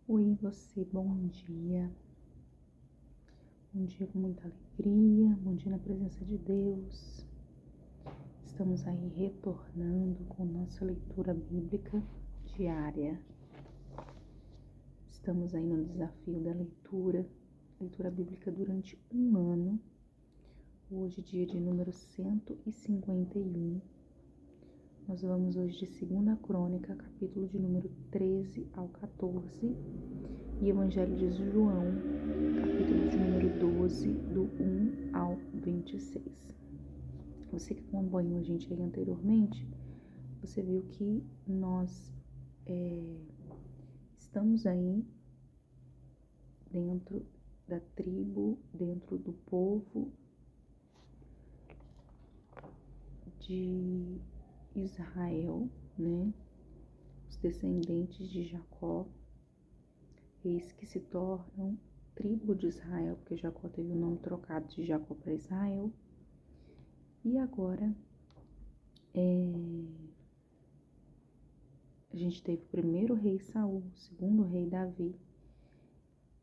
Oi, você, bom dia. Bom dia com muita alegria, bom dia na presença de Deus. Estamos aí retornando com nossa leitura bíblica diária. Estamos aí no desafio da leitura bíblica durante um ano. Hoje, dia de número 151. Nós vamos hoje de 2 Crônica, capítulo de número 13 ao 14, e Evangelho de João, capítulo de número 12, do 1 ao 26. Você que acompanhou a gente aí anteriormente, você viu que nós estamos aí dentro da tribo, dentro do povo de Israel, né? Os descendentes de Jacó, eis que se tornam tribo de Israel, porque Jacó teve o nome trocado de Jacó para Israel. E agora a gente teve o primeiro rei Saul, o segundo rei Davi,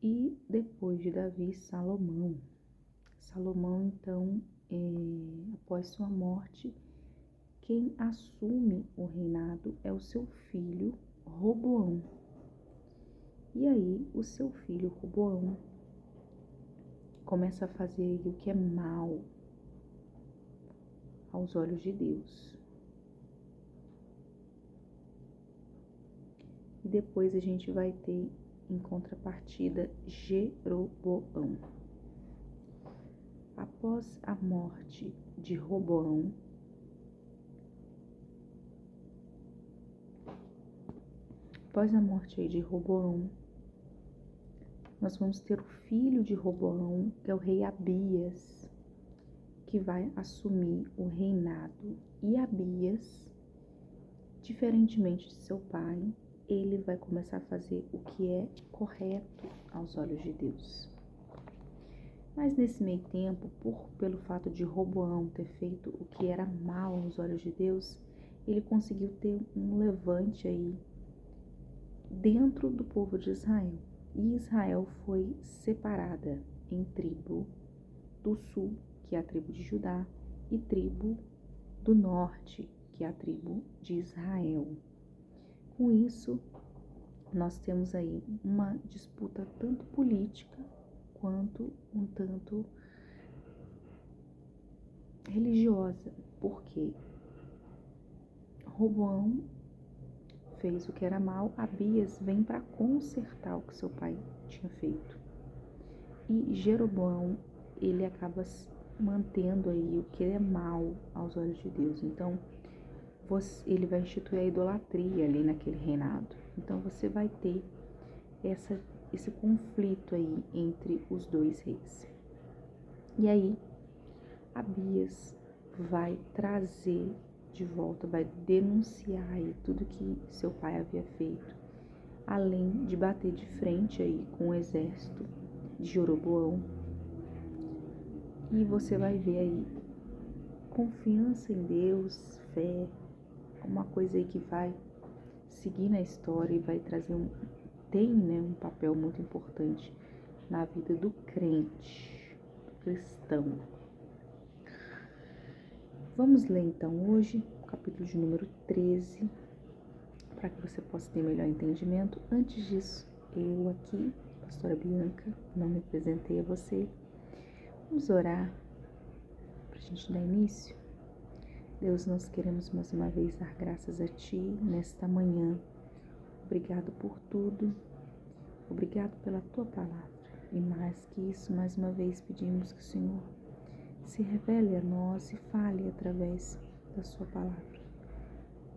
e depois de Davi, Salomão. Salomão, então, após sua morte, quem assume o reinado é o seu filho Roboão. E aí, o seu filho Roboão começa a fazer o que é mal aos olhos de Deus. E depois a gente vai ter, em contrapartida, Jeroboão. Após a morte de Roboão, nós vamos ter o filho de Roboão, que é o rei Abias, que vai assumir o reinado. E Abias, diferentemente de seu pai, ele vai começar a fazer o que é correto aos olhos de Deus. Mas nesse meio tempo, pelo fato de Roboão ter feito o que era mal aos olhos de Deus, ele conseguiu ter um levante aí dentro do povo de Israel. E Israel foi separada em tribo do sul, que é a tribo de Judá, e tribo do norte, que é a tribo de Israel. Com isso, nós temos aí uma disputa tanto política quanto um tanto religiosa, porque Roboão fez o que era mal, Abias vem para consertar o que seu pai tinha feito. E Jeroboão, ele acaba mantendo aí o que é mal aos olhos de Deus. Então, ele vai instituir a idolatria ali naquele reinado. Então, você vai ter esse conflito aí entre os dois reis. E aí, Abias vai trazer de volta, vai denunciar aí tudo que seu pai havia feito, além de bater de frente aí com o exército de Jeroboão. E você vai ver aí confiança em Deus, fé, uma coisa aí que vai seguir na história e vai trazer um papel muito importante na vida do crente, do cristão. Vamos ler então hoje o capítulo de número 13, para que você possa ter melhor entendimento. Antes disso, eu aqui, pastora Bianca, não me apresentei a você. Vamos orar para a gente dar início. Deus, nós queremos mais uma vez dar graças a Ti nesta manhã. Obrigado por tudo. Obrigado pela Tua palavra. E mais que isso, mais uma vez pedimos que o Senhor se revele a nós e fale através da Sua palavra.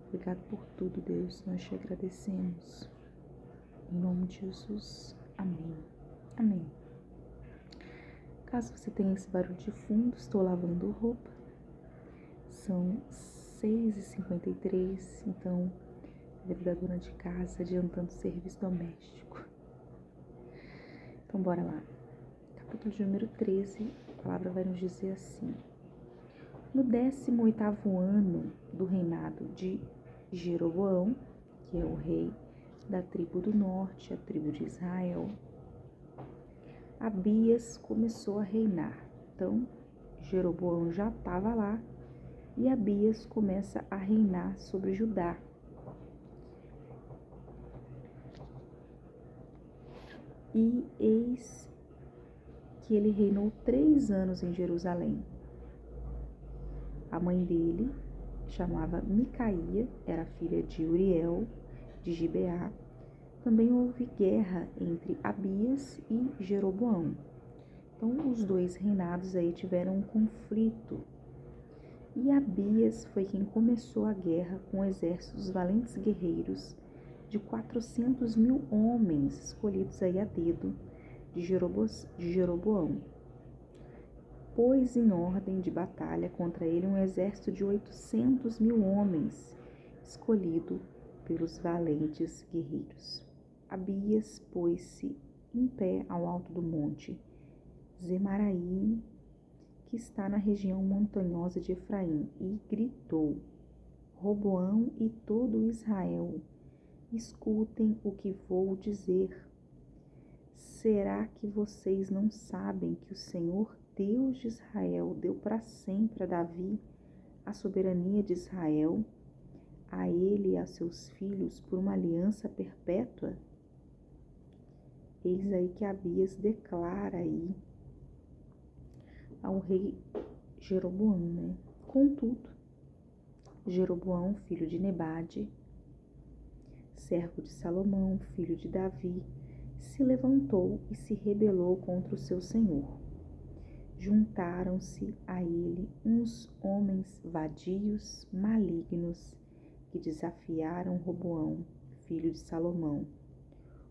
Obrigado por tudo, Deus. Nós te agradecemos. Em nome de Jesus. Amém. Amém. Caso você tenha esse barulho de fundo, estou lavando roupa. São 6h53, então, vida dona de casa adiantando o serviço doméstico. Então, bora lá. Capítulo de número 13, a palavra vai nos dizer assim: no 18º ano do reinado de Jeroboão, que é o rei da tribo do norte, a tribo de Israel, Abias começou a reinar. Então, Jeroboão já estava lá e Abias começa a reinar sobre Judá. E eis que ele reinou 3 anos em Jerusalém. A mãe dele chamava Micaía, era filha de Uriel, de Gibeá. Também houve guerra entre Abias e Jeroboão. Então, os dois reinados aí tiveram um conflito. E Abias foi quem começou a guerra com exércitos valentes guerreiros de 400.000 homens escolhidos aí a dedo de Jeroboão. Pôs em ordem de batalha contra ele um exército de 800.000 homens, escolhido pelos valentes guerreiros. Abias pôs-se em pé ao alto do monte Zemaraim, que está na região montanhosa de Efraim, e gritou: Roboão e todo Israel, escutem o que vou dizer. Será que vocês não sabem que o Senhor Deus de Israel deu para sempre a Davi a soberania de Israel, a ele e a seus filhos por uma aliança perpétua? Eis aí que Abias declara aí ao rei Jeroboão, né? Contudo, Jeroboão, filho de Nebade, servo de Salomão, filho de Davi, se levantou e se rebelou contra o seu senhor. Juntaram-se a ele uns homens vadios, malignos, que desafiaram Roboão, filho de Salomão.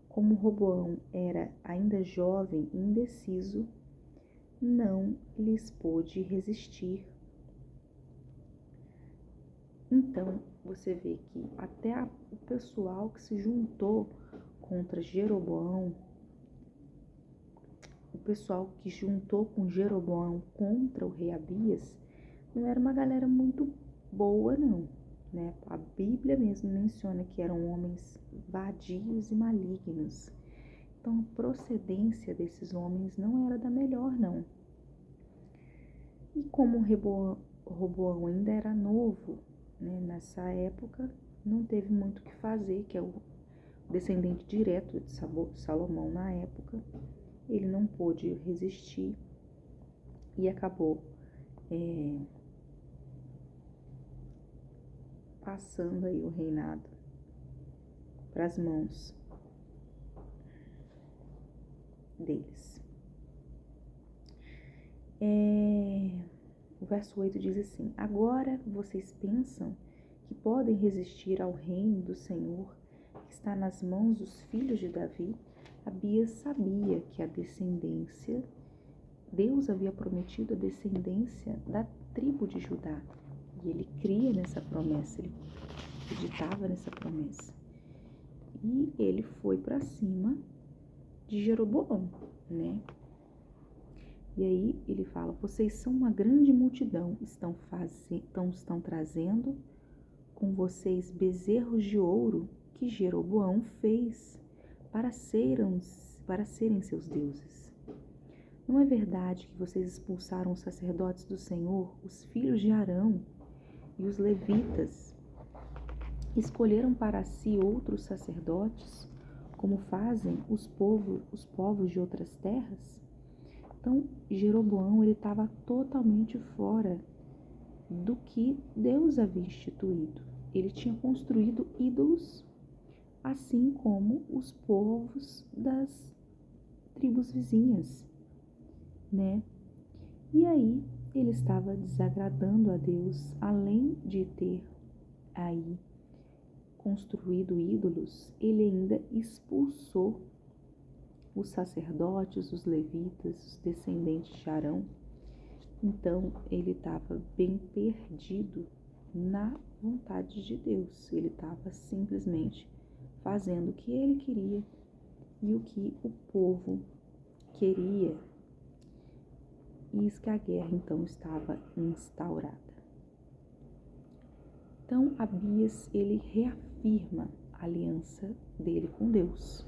Como Roboão era ainda jovem e indeciso, não lhes pôde resistir. Então, você vê que até o pessoal que se juntou contra Jeroboão, o pessoal que juntou com Jeroboão contra o rei Abias, não era uma galera muito boa, não, né? A Bíblia mesmo menciona que eram homens vadios e malignos. Então, a procedência desses homens não era da melhor, não. E como Roboão ainda era novo, né, nessa época, não teve muito o que fazer, que é o descendente direto de Salomão na época. Ele não pôde resistir e acabou passando aí o reinado para as mãos deles. O verso 8 diz assim: Agora vocês pensam que podem resistir ao reino do Senhor que está nas mãos dos filhos de Davi? Abias sabia que a descendência, Deus havia prometido a descendência da tribo de Judá. E ele cria nessa promessa, ele acreditava nessa promessa. E ele foi para cima de Jeroboão, né? E aí ele fala: vocês são uma grande multidão, estão trazendo com vocês bezerros de ouro que Jeroboão fez para serem seus deuses. Não é verdade que vocês expulsaram os sacerdotes do Senhor, os filhos de Arão e os levitas, escolheram para si outros sacerdotes, como fazem os povos de outras terras? Então, Jeroboão ele estava totalmente fora do que Deus havia instituído. Ele tinha construído ídolos, assim como os povos das tribos vizinhas, né? E aí ele estava desagradando a Deus, além de ter aí construído ídolos, ele ainda expulsou os sacerdotes, os levitas, os descendentes de Arão. Então, ele estava bem perdido na vontade de Deus. Ele estava simplesmente fazendo o que ele queria e o que o povo queria. E isso que a guerra, então, estava instaurada. Então, Abias, ele reafirma a aliança dele com Deus,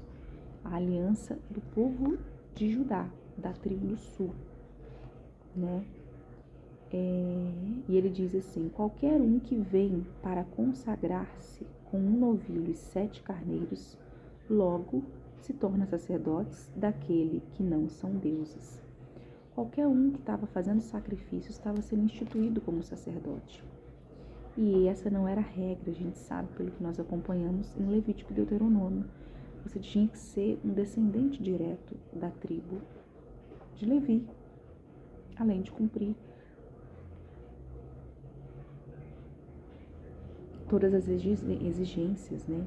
a aliança do povo de Judá, da tribo do sul, né? E ele diz assim: qualquer um que vem para consagrar-se com um novilho e 7 carneiros, logo se torna sacerdotes daquele que não são deuses. Qualquer um que estava fazendo sacrifício estava sendo instituído como sacerdote. E essa não era a regra, a gente sabe pelo que nós acompanhamos em Levítico e Deuteronômio. Você tinha que ser um descendente direto da tribo de Levi, além de cumprir todas as exigências, né,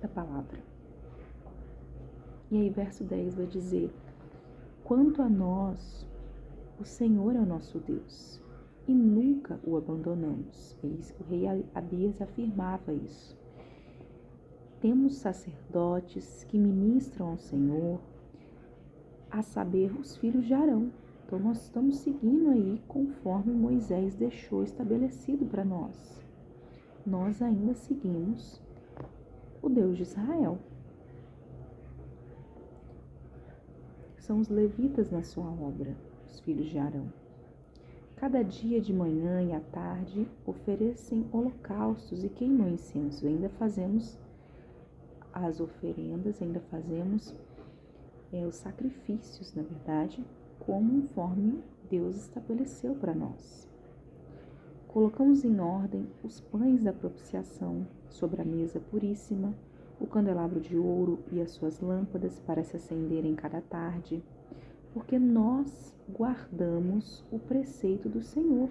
da palavra. E aí verso 10 vai dizer: quanto a nós, o Senhor é o nosso Deus, e nunca o abandonamos. Eis que o rei Abias afirmava isso. Temos sacerdotes que ministram ao Senhor, a saber, os filhos de Arão. Então nós estamos seguindo aí conforme Moisés deixou estabelecido para nós. Nós ainda seguimos o Deus de Israel. São os levitas na sua obra, os filhos de Arão. Cada dia de manhã e à tarde oferecem holocaustos e queimam incenso. Ainda fazemos as oferendas, ainda fazemos os sacrifícios, na verdade, conforme Deus estabeleceu para nós. Colocamos em ordem os pães da propiciação sobre a mesa puríssima, o candelabro de ouro e as suas lâmpadas para se acenderem cada tarde, porque nós guardamos o preceito do Senhor,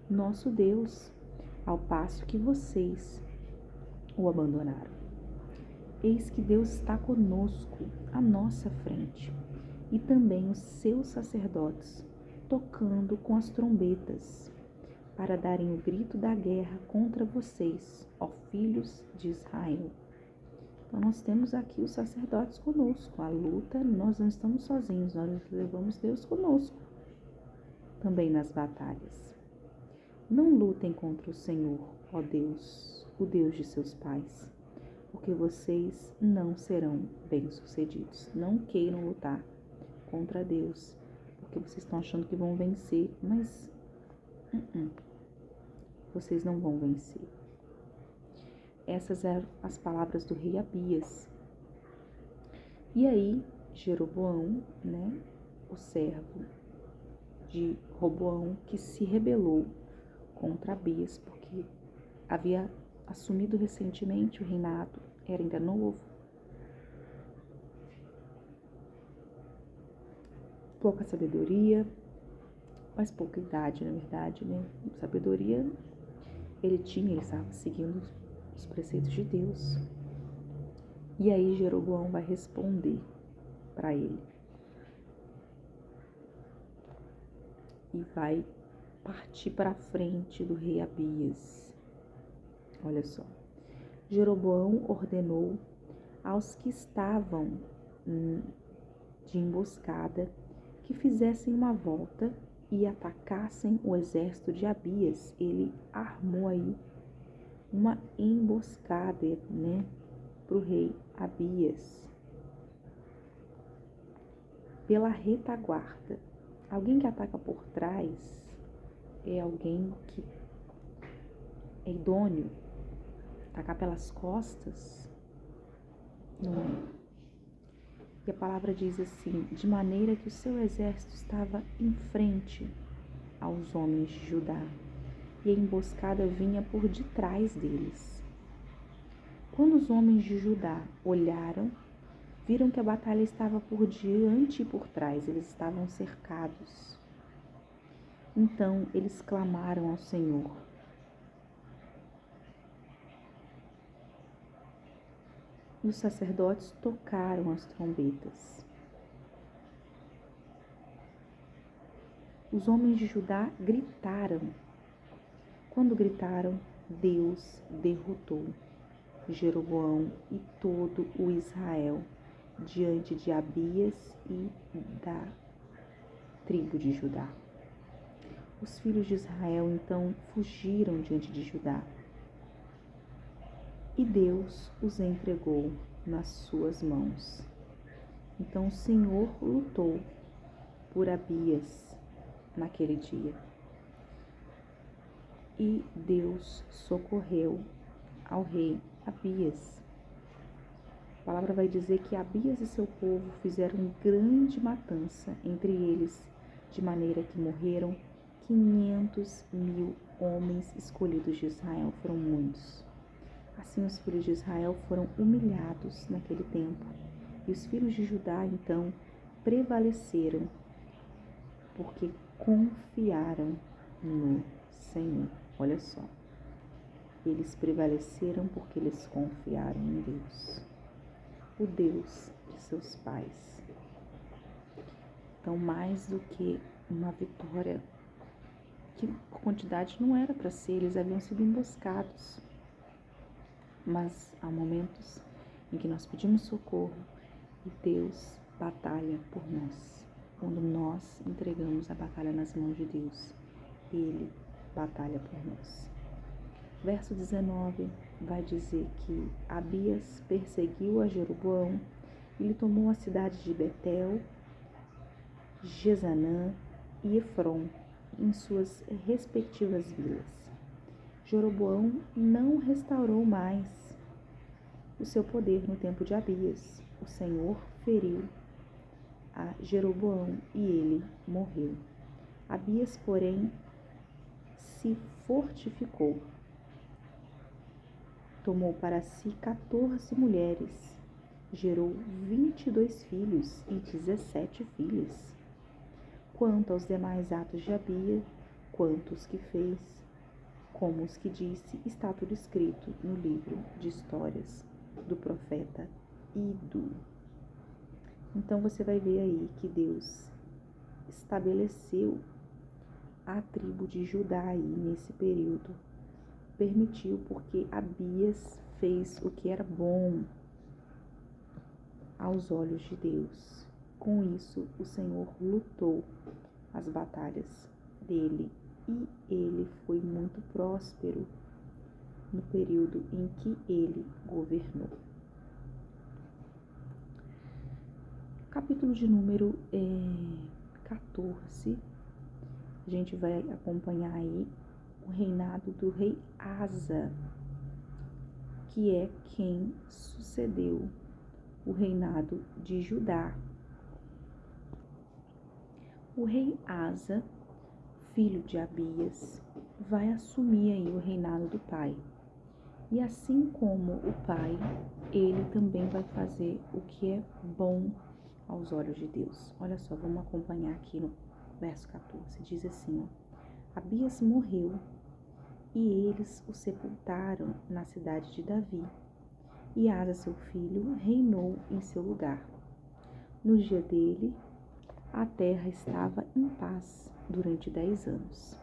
nosso Deus, ao passo que vocês o abandonaram. Eis que Deus está conosco, à nossa frente, e também os seus sacerdotes, tocando com as trombetas, para darem o grito da guerra contra vocês, ó filhos de Israel. Então nós temos aqui os sacerdotes conosco. A luta, nós não estamos sozinhos, nós levamos Deus conosco também nas batalhas. Não lutem contra o Senhor, ó Deus, o Deus de seus pais, porque vocês não serão bem-sucedidos. Não queiram lutar contra Deus, porque vocês estão achando que vão vencer, mas vocês não vão vencer. Essas eram as palavras do rei Abias. E aí, Jeroboão, né, o servo de Roboão, que se rebelou contra Abias, porque havia assumido recentemente o reinado, era ainda novo. Pouca sabedoria, mas pouca idade, na verdade, né? Sabedoria ele tinha, ele estava seguindo os preceitos de Deus. E aí Jeroboão vai responder para ele. E vai partir para a frente do rei Abias. Olha só. Jeroboão ordenou aos que estavam de emboscada que fizessem uma volta e atacassem o exército de Abias. Ele armou aí uma emboscada, né, para o rei Abias, pela retaguarda. Alguém que ataca por trás é alguém que é idôneo. Atacar pelas costas não é. E a palavra diz assim: de maneira que o seu exército estava em frente aos homens de Judá, e a emboscada vinha por detrás deles. Quando os homens de Judá olharam, viram que a batalha estava por diante e por trás, eles estavam cercados. Então eles clamaram ao Senhor. E os sacerdotes tocaram as trombetas. Os homens de Judá gritaram. Quando gritaram, Deus derrotou Jeroboão e todo o Israel diante de Abias e da tribo de Judá. Os filhos de Israel então fugiram diante de Judá e Deus os entregou nas suas mãos. Então o Senhor lutou por Abias naquele dia. E Deus socorreu ao rei Abias. A palavra vai dizer que Abias e seu povo fizeram grande matança entre eles, de maneira que morreram 500.000 homens escolhidos de Israel. Foram muitos. Assim os filhos de Israel foram humilhados naquele tempo. E os filhos de Judá, então, prevaleceram, porque confiaram no Senhor. Olha só. Eles prevaleceram porque eles confiaram em Deus, o Deus de seus pais. Então, mais do que uma vitória, que por quantidade não era para ser, eles haviam sido emboscados. Mas há momentos em que nós pedimos socorro e Deus batalha por nós. Quando nós entregamos a batalha nas mãos de Deus, Ele batalha por nós. Verso 19 vai dizer que Abias perseguiu a Jeroboão e lhe tomou a cidade de Betel, Jezanã e Efron em suas respectivas vilas. Jeroboão não restaurou mais o seu poder no tempo de Abias. O Senhor feriu a Jeroboão e ele morreu. Abias, porém, se fortificou. Tomou para si 14 mulheres, gerou 22 filhos e 17 filhas. Quanto aos demais atos de Abias, quanto os que fez, como os que disse, está tudo escrito no livro de histórias do profeta Ido. Então você vai ver aí que Deus estabeleceu a tribo de Judá aí nesse período. Permitiu porque Abias fez o que era bom aos olhos de Deus. Com isso, o Senhor lutou as batalhas dele e ele foi muito próspero no período em que ele governou. Capítulo de número 14, a gente vai acompanhar aí o reinado do rei Asa, que é quem sucedeu o reinado de Judá. O rei Asa, filho de Abias, vai assumir aí o reinado do pai. E assim como o pai, ele também vai fazer o que é bom aos olhos de Deus. Olha só, vamos acompanhar aqui no verso 14. Diz assim, ó: Abias morreu e eles o sepultaram na cidade de Davi. E Asa, seu filho, reinou em seu lugar. No dia dele, a terra estava em paz durante 10 anos.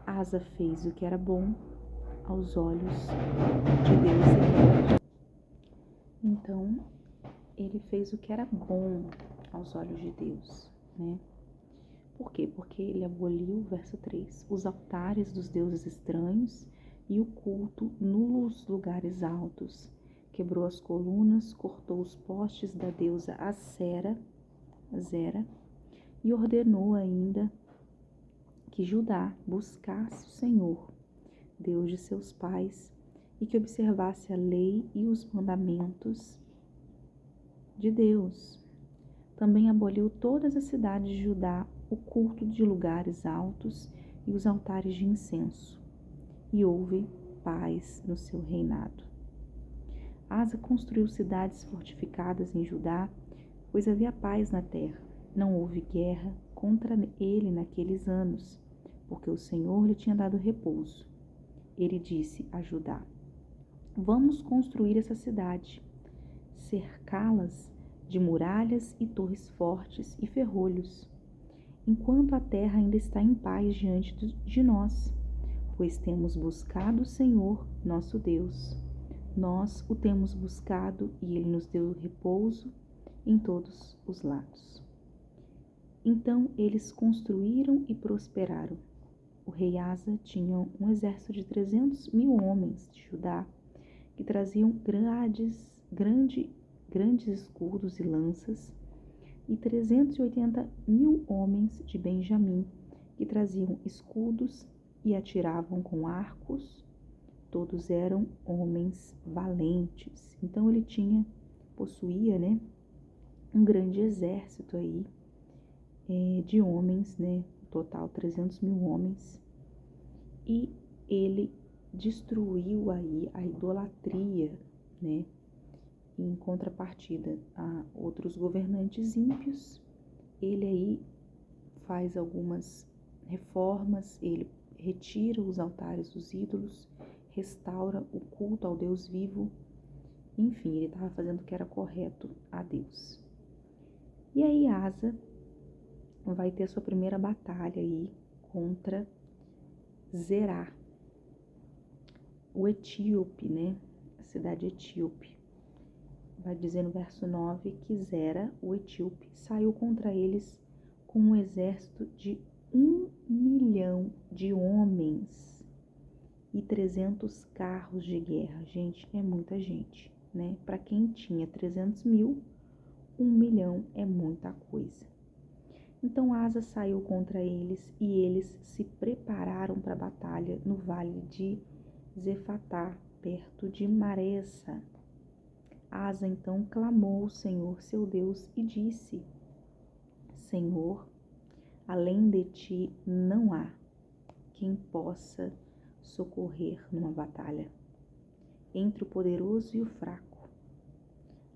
Asa fez o que era bom aos olhos de Deus e rei. Então, ele fez o que era bom aos olhos de Deus, né? Por quê? Porque ele aboliu, verso 3, os altares dos deuses estranhos e o culto nos lugares altos. Quebrou as colunas, cortou os postes da deusa Zera, e ordenou ainda que Judá buscasse o Senhor, Deus de seus pais, e que observasse a lei e os mandamentos de Deus. Também aboliu todas as cidades de Judá o culto de lugares altos e os altares de incenso, e houve paz no seu reinado. Asa construiu cidades fortificadas em Judá, pois havia paz na terra. Não houve guerra contra ele naqueles anos, porque o Senhor lhe tinha dado repouso. Ele disse a Judá: Vamos construir essa cidade, cercá-las de muralhas e torres fortes e ferrolhos, enquanto a terra ainda está em paz diante de nós, pois temos buscado o Senhor, nosso Deus. Nós o temos buscado e ele nos deu repouso em todos os lados. Então eles construíram e prosperaram. O rei Asa tinha um exército de 300.000 homens de Judá que traziam grandes escudos e lanças, e 380.000 homens de Benjamim, que traziam escudos e atiravam com arcos. Todos eram homens valentes. Então ele possuía, né, um grande exército aí de homens, né, total 300.000 homens. E ele destruiu aí a idolatria, né, em contrapartida a outros governantes ímpios. Ele aí faz algumas reformas, ele retira os altares dos ídolos, restaura o culto ao Deus vivo. Enfim, ele estava fazendo o que era correto a Deus. E aí Asa vai ter a sua primeira batalha aí contra Zerá, o etíope, né? A cidade etíope. Vai dizer no verso 9 que Zera, o etíope, saiu contra eles com um exército de 1 milhão de homens e 300 carros de guerra. Gente, é muita gente, né? Para quem tinha 300.000, 1 milhão é muita coisa. Então Asa saiu contra eles e eles se prepararam para a batalha no vale de Zefatá, perto de Maresa. Asa então clamou ao Senhor, seu Deus, e disse: Senhor, além de ti não há quem possa socorrer numa batalha, entre o poderoso e o fraco.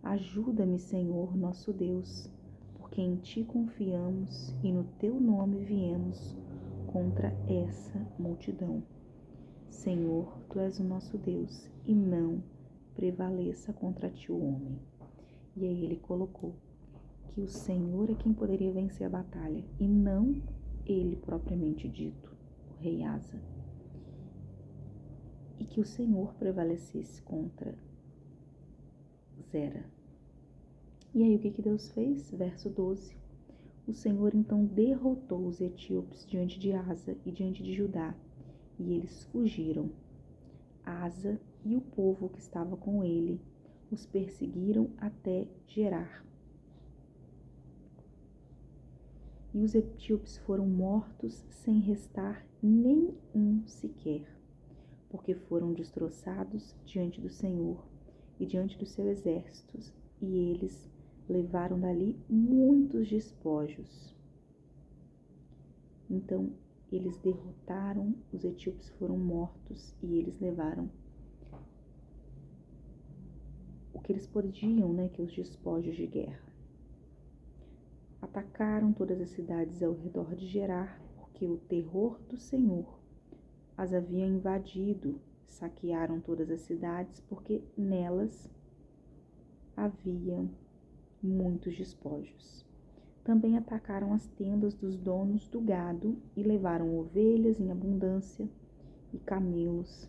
Ajuda-me, Senhor, nosso Deus, porque em ti confiamos e no teu nome viemos contra essa multidão. Senhor, tu és o nosso Deus, e não prevaleça contra ti o homem. E aí ele colocou que o Senhor é quem poderia vencer a batalha, e não ele propriamente dito, o rei Asa. E que o Senhor prevalecesse contra Zera. E aí o que Deus fez? Verso 12. O Senhor então derrotou os etíopes diante de Asa e diante de Judá, e eles fugiram. Asa e o povo que estava com ele os perseguiram até Gerar. E os etíopes foram mortos sem restar nem um sequer, porque foram destroçados diante do Senhor e diante dos seus exércitos, e eles levaram dali muitos despojos. Então eles derrotaram, os etíopes foram mortos e eles levaram o que eles podiam, né, que os despojos de guerra. Atacaram todas as cidades ao redor de Gerar, porque o terror do Senhor as havia invadido. Saquearam todas as cidades, porque nelas haviam muitos despojos. Também atacaram as tendas dos donos do gado e levaram ovelhas em abundância e camelos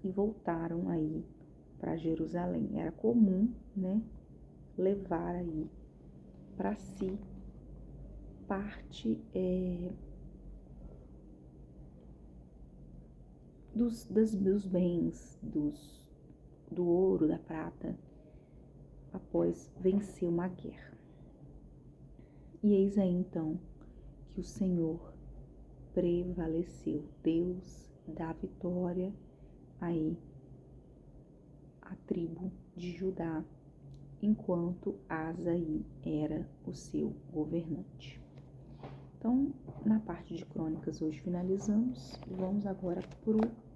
e voltaram aí para Jerusalém. Era comum, né, levar aí para si parte dos bens, do ouro, da prata, após vencer uma guerra. E eis aí então que o Senhor prevaleceu. Deus dá vitória aí à tribo de Judá, enquanto Asaí era o seu governante. Então, na parte de crônicas hoje finalizamos e vamos agora para o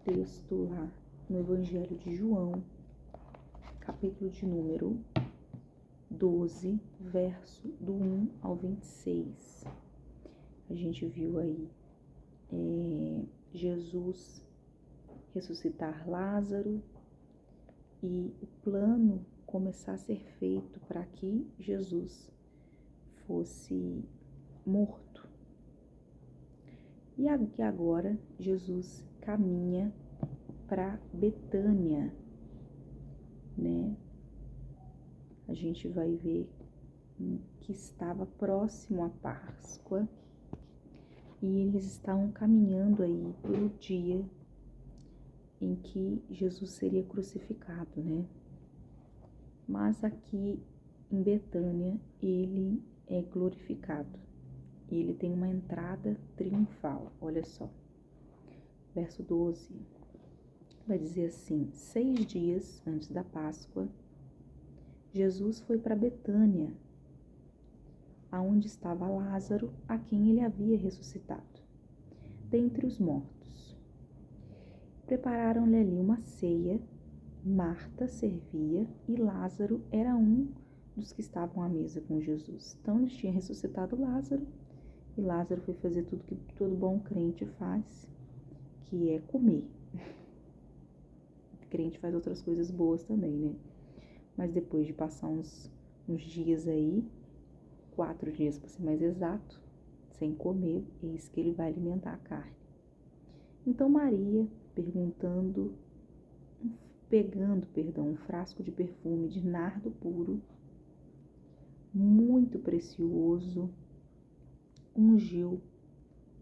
texto lá no Evangelho de João, capítulo de número 12, verso do 1 ao 26. A gente viu aí Jesus ressuscitar Lázaro e o plano começar a ser feito para que Jesus fosse morto. E aqui agora Jesus caminha para Betânia, né? A gente vai ver que estava próximo à Páscoa e eles estavam caminhando aí para o dia em que Jesus seria crucificado, né? Mas aqui em Betânia ele é glorificado. Ele tem uma entrada triunfal. Olha só. Verso 12. Vai dizer assim: 6 dias antes da Páscoa, Jesus foi para Betânia, aonde estava Lázaro, a quem ele havia ressuscitado dentre os mortos. Prepararam-lhe ali uma ceia. Marta servia e Lázaro era um dos que estavam à mesa com Jesus. Então eles tinham ressuscitado Lázaro e Lázaro foi fazer tudo que todo bom crente faz, que é comer. O crente faz outras coisas boas também, né? Mas depois de passar uns dias aí, 4 dias para ser mais exato, sem comer, eis que ele vai alimentar a carne. Então Maria, pegando um frasco de perfume de nardo puro, muito precioso, ungiu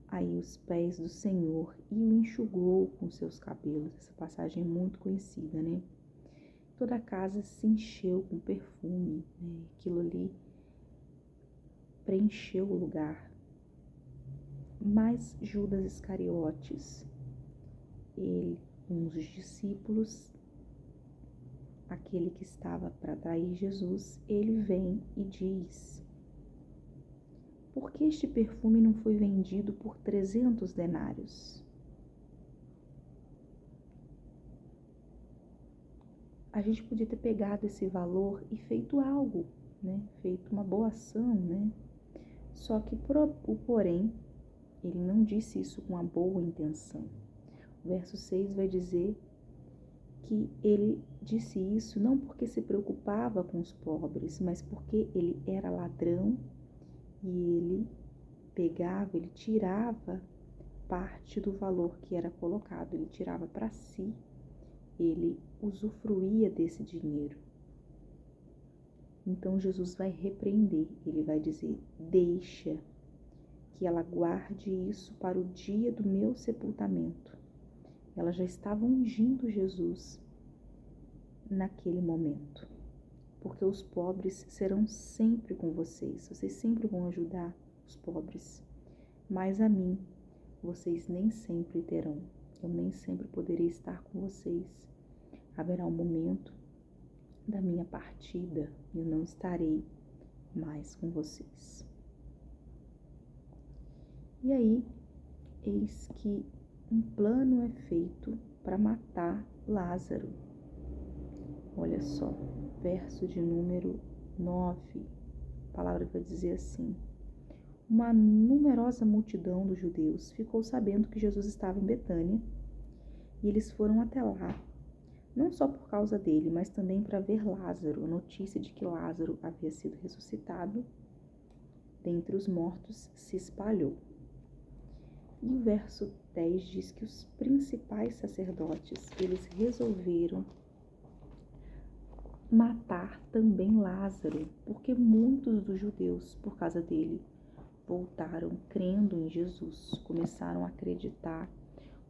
aí os pés do Senhor e o enxugou com seus cabelos. Essa passagem é muito conhecida, né? Toda a casa se encheu com perfume, né? Aquilo ali preencheu o lugar. Mas Judas Iscariotes, ele, um dos discípulos, aquele que estava para trair Jesus, ele vem e diz: por que este perfume não foi vendido por 300 denários? A gente podia ter pegado esse valor e feito algo, né? Feito uma boa ação, né? Só que, porém, ele não disse isso com uma boa intenção. O verso 6 vai dizer que ele disse isso não porque se preocupava com os pobres, mas porque ele era ladrão e ele pegava, ele tirava parte do valor que era colocado, ele tirava para si, ele usufruía desse dinheiro. Então Jesus vai repreender, ele vai dizer: deixa que ela guarde isso para o dia do meu sepultamento. Ela já estava ungindo Jesus naquele momento, porque os pobres serão sempre com vocês sempre vão ajudar os pobres, mas a mim vocês nem sempre terão, eu nem sempre poderei estar com vocês. Haverá um momento da minha partida e eu não estarei mais com vocês. E aí, eis que um plano é feito para matar Lázaro. Olha só, verso de número 9, a palavra vai dizer assim: uma numerosa multidão dos judeus ficou sabendo que Jesus estava em Betânia e eles foram até lá, não só por causa dele, mas também para ver Lázaro. A notícia de que Lázaro havia sido ressuscitado dentre os mortos se espalhou. E o verso 10 diz que os principais sacerdotes, eles resolveram matar também Lázaro, porque muitos dos judeus, por causa dele, voltaram crendo em Jesus, começaram a acreditar,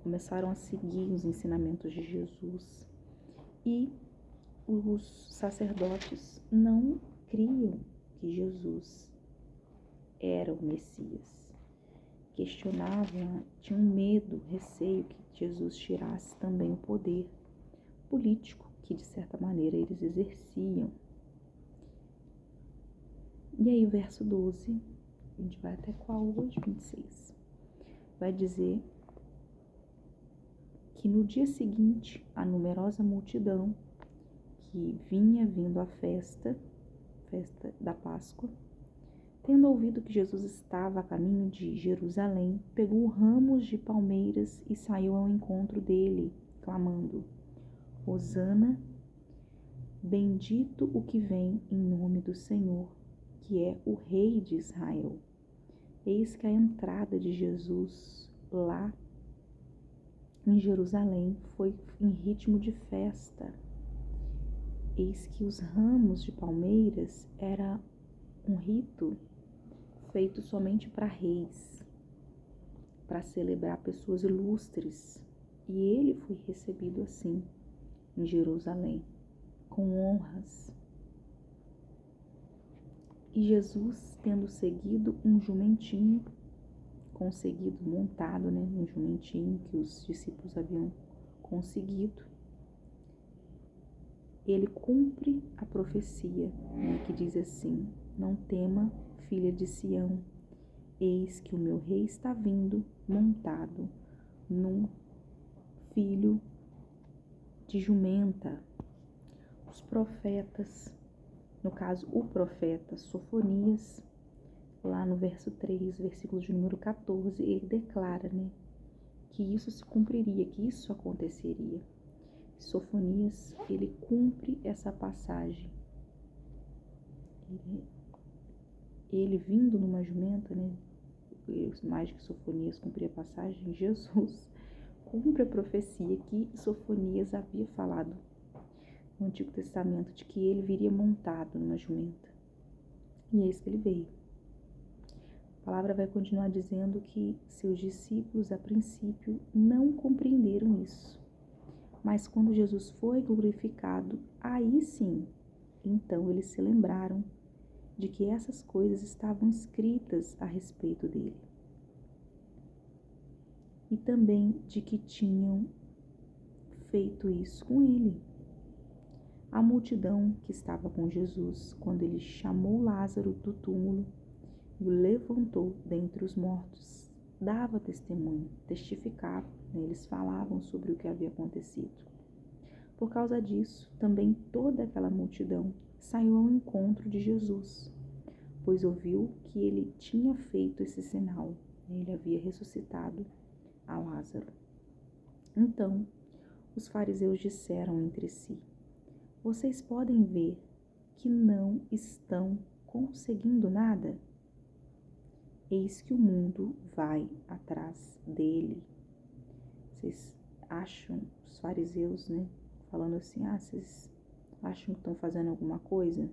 começaram a seguir os ensinamentos de Jesus. E os sacerdotes não criam que Jesus era o Messias. Questionavam, tinham medo, receio que Jesus tirasse também o poder político que, de certa maneira, eles exerciam. E aí o verso 12, a gente vai até qual hoje? 26. Vai dizer que no dia seguinte, a numerosa multidão que vinha vindo à festa da Páscoa, tendo ouvido que Jesus estava a caminho de Jerusalém, pegou ramos de palmeiras e saiu ao encontro dele, clamando: Hosana, bendito o que vem em nome do Senhor, que é o Rei de Israel. Eis que a entrada de Jesus lá em Jerusalém foi em ritmo de festa. Eis que os ramos de palmeiras era um rito feito somente para reis, para celebrar pessoas ilustres. E ele foi recebido assim em Jerusalém, com honras. E Jesus, tendo seguido um jumentinho, conseguido, montado, um jumentinho que os discípulos haviam conseguido, ele cumpre a profecia, que diz assim: não tema, filha de Sião, eis que o meu rei está vindo montado num filho de jumenta. Os profetas, no caso o profeta Sofonias, lá no verso 3, versículo de número 14, ele declara, que isso se cumpriria, que isso aconteceria. Sofonias, ele cumpre essa passagem. Ele vindo numa jumenta, mais que Sofonias cumprir a passagem, Jesus cumpre a profecia que Sofonias havia falado no Antigo Testamento, de que ele viria montado numa jumenta. E é isso que ele veio. A palavra vai continuar dizendo que seus discípulos, a princípio, não compreenderam isso. Mas quando Jesus foi glorificado, aí sim, então eles se lembraram de que essas coisas estavam escritas a respeito dele. E também de que tinham feito isso com ele. A multidão que estava com Jesus, quando ele chamou Lázaro do túmulo e o levantou dentre os mortos, dava testemunho, testificava, eles falavam sobre o que havia acontecido. Por causa disso, também toda aquela multidão saiu ao encontro de Jesus, pois ouviu que ele tinha feito esse sinal, ele havia ressuscitado a Lázaro. Então, os fariseus disseram entre si: vocês podem ver que não estão conseguindo nada? Eis que o mundo vai atrás dele. Vocês acham, os fariseus, falando assim: vocês acham que estão fazendo alguma coisa?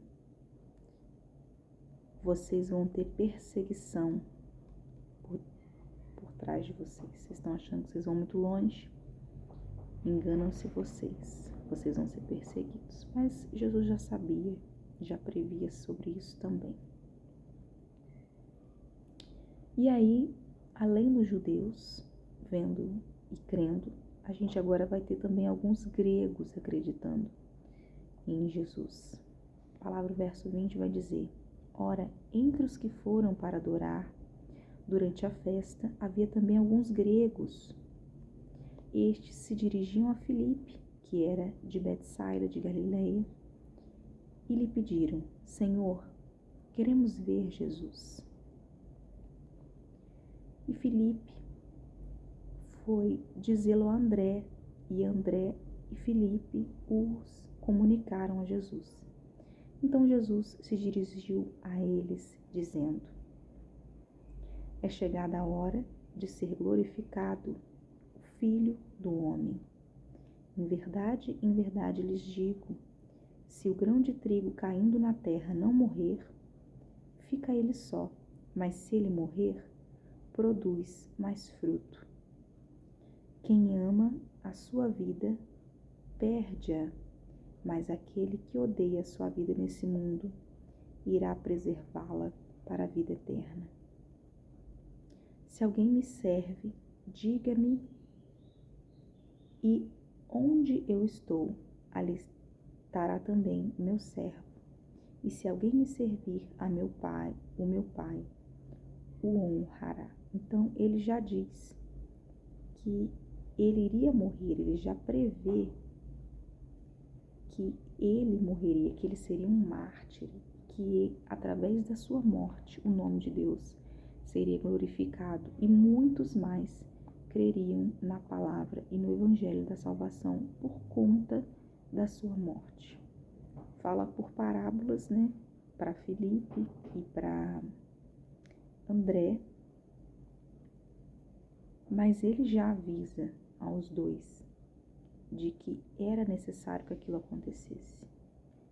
Vocês vão ter perseguição por trás de vocês. Vocês estão achando que vocês vão muito longe? Enganam-se vocês. Vocês vão ser perseguidos. Mas Jesus já sabia, já previa sobre isso também. E aí, além dos judeus, vendo e crendo, a gente agora vai ter também alguns gregos acreditando em Jesus. A palavra verso 20 vai dizer: ora, entre os que foram para adorar durante a festa, havia também alguns gregos. Estes se dirigiam a Filipe, que era de Betsaida de Galileia, e lhe pediram: Senhor, queremos ver Jesus. E Filipe foi dizê-lo a André, e André e Filipe os comunicaram a Jesus. Então Jesus se dirigiu a eles, dizendo: é chegada a hora de ser glorificado o Filho do Homem. Em verdade lhes digo, se o grão de trigo caindo na terra não morrer, fica ele só, mas se ele morrer, produz mais fruto. Quem ama a sua vida, perde-a, mas aquele que odeia a sua vida nesse mundo, irá preservá-la para a vida eterna. Se alguém me serve, diga-me, e onde eu estou, ali estará também meu servo. E se alguém me servir a meu pai, o meu pai o honrará. Então ele já diz que ele iria morrer, ele já prevê que ele morreria, que ele seria um mártir, que através da sua morte o nome de Deus seria glorificado e muitos mais creriam na palavra e no evangelho da salvação por conta da sua morte. Fala por parábolas, para Filipe e para André, mas ele já avisa aos dois de que era necessário que aquilo acontecesse,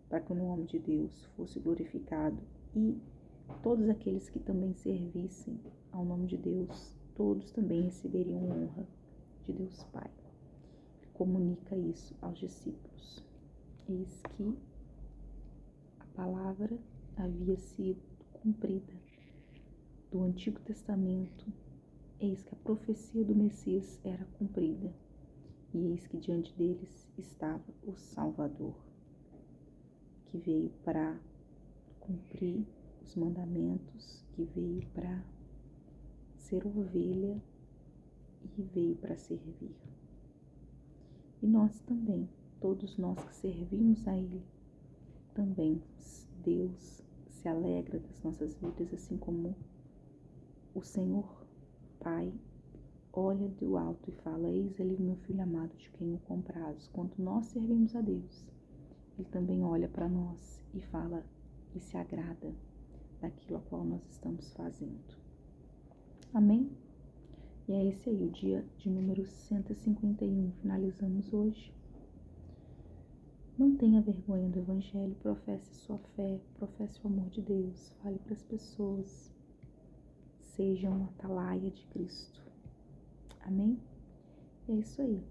para que o nome de Deus fosse glorificado e todos aqueles que também servissem ao nome de Deus, todos também receberiam honra de Deus Pai. comunica isso aos discípulos. Eis que a palavra havia sido cumprida do Antigo Testamento, eis que a profecia do Messias era cumprida, e eis que diante deles estava o Salvador, que veio para cumprir os mandamentos, que veio para ser ovelha e veio para servir. E nós também, todos nós que servimos a Ele, também Deus se alegra das nossas vidas, assim como o Senhor Pai olha do alto e fala: eis ali o meu filho amado, de quem o compraz. Quando nós servimos a Deus, Ele também olha para nós e fala e se agrada daquilo a qual nós estamos fazendo. Amém? E é esse aí o dia de número 151. Finalizamos hoje. Não tenha vergonha do Evangelho, professe sua fé, professe o amor de Deus, fale para as pessoas, seja uma atalaia de Cristo. Amém? E é isso aí.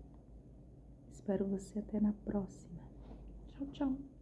Espero você até na próxima. Tchau, tchau.